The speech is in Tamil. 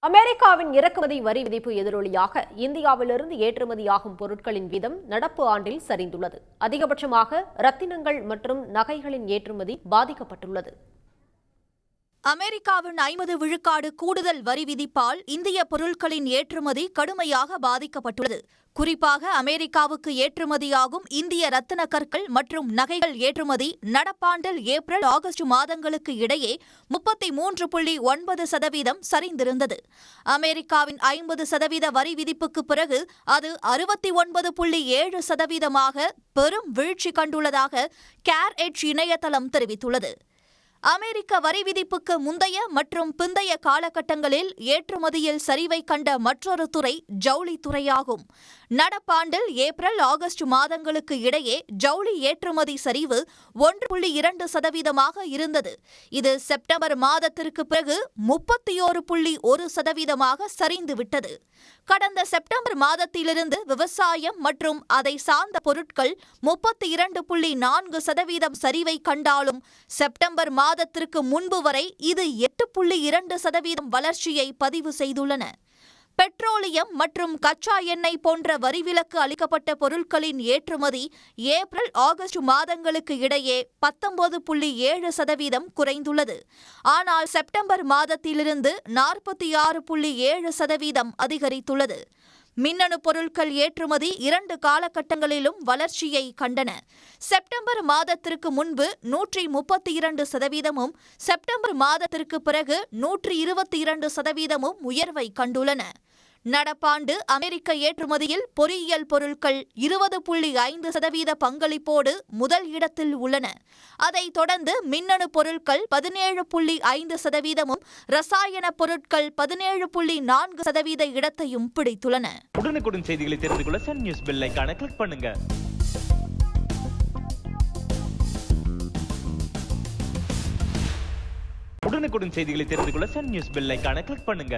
அமெரிக்காவின் இறக்குமதி வரி விதிப்பு எதிரொலியாக இந்தியாவிலிருந்து ஏற்றுமதியாகும் பொருட்களின் வீதம் நடப்பு ஆண்டில் சரிந்துள்ளது. அதிகபட்சமாக ரத்தினங்கள் மற்றும் நகைகளின் ஏற்றுமதி பாதிக்கப்பட்டுள்ளது. அமெரிக்காவின் 50 விழுக்காடு கூடுதல் வரி விதிப்பால் இந்திய பொருட்களின் ஏற்றுமதி கடுமையாக பாதிக்கப்பட்டுள்ளது. குறிப்பாக அமெரிக்காவுக்கு ஏற்றுமதியாகும் இந்திய ரத்தின கற்கள் மற்றும் நகைகள் ஏற்றுமதி நடப்பாண்டில் ஏப்ரல் ஆகஸ்ட் மாதங்களுக்கு இடையே 33.9% சரிந்திருந்தது. அமெரிக்காவின் 50% வரி விதிப்புக்கு பிறகு அது 69.7% பெரும் வீழ்ச்சி கண்டுள்ளதாக கேர்-எட்ஜ் இணையதளம் தெரிவித்துள்ளது. அமெரிக்க வரி விதிப்புக்கு முந்தைய மற்றும் பிந்தைய காலகட்டங்களில் ஏற்றுமதியில் சரிவை கண்ட மற்றொரு துறை ஜவுளித்துறையாகும். நடப்பாண்டில் ஏப்ரல் ஆகஸ்ட் மாதங்களுக்கு இடையே ஜவுளி ஏற்றுமதி சரிவு 1.2% இருந்தது. இது செப்டம்பர் மாதத்திற்கு பிறகு 31.1% சரிந்துவிட்டது. கடந்த செப்டம்பர் மாதத்திலிருந்து விவசாயம் மற்றும் அதை சார்ந்த பொருட்கள் 32.4% சரிவை கண்டாலும் செப்டம்பர் மாதத்திற்கு முன்பு வரை இது 8.2% வளர்ச்சியை பதிவு செய்துள்ளன. பெட்ரோலியம் மற்றும் கச்சா எண்ணெய் போன்ற வரிவிலக்கு அளிக்கப்பட்ட பொருட்களின் ஏற்றுமதி ஏப்ரல் ஆகஸ்ட் மாதங்களுக்கு இடையே 19.7% குறைந்துள்ளது. ஆனால் செப்டம்பர் மாதத்திலிருந்து 46.7% அதிகரித்துள்ளது. மின்னணு பொருட்கள் ஏற்றுமதி 2 காலகட்டங்களிலும் வளர்ச்சியை கண்டன. செப்டம்பர் மாதத்திற்கு முன்பு 132%, செப்டம்பர் மாதத்திற்கு பிறகு 122% உயர்வை கண்டுள்ளன. நடப்பாண்டு அமெரிக்க ஏற்றுமதியில் பொறியியல் பொருட்கள் 20.5% பங்களிப்போடு முதல் இடத்தில் உள்ளன. அதைத் தொடர்ந்து மின்னணு பொருட்கள் 17.5%, ரசாயன பொருட்கள் 17.4% இடத்தையும் பிடித்துள்ளன. உடனுக்குடன் செய்திகளை தெரிந்து கொள்ள சன் நியூஸ் பெல் ஐகானை கிளிக் பண்ணுங்க. உடனுக்குடன் செய்திகளை தெரிந்து கொள்ள சன் நியூஸ் பெல் ஐகானை கிளிக் பண்ணுங்க.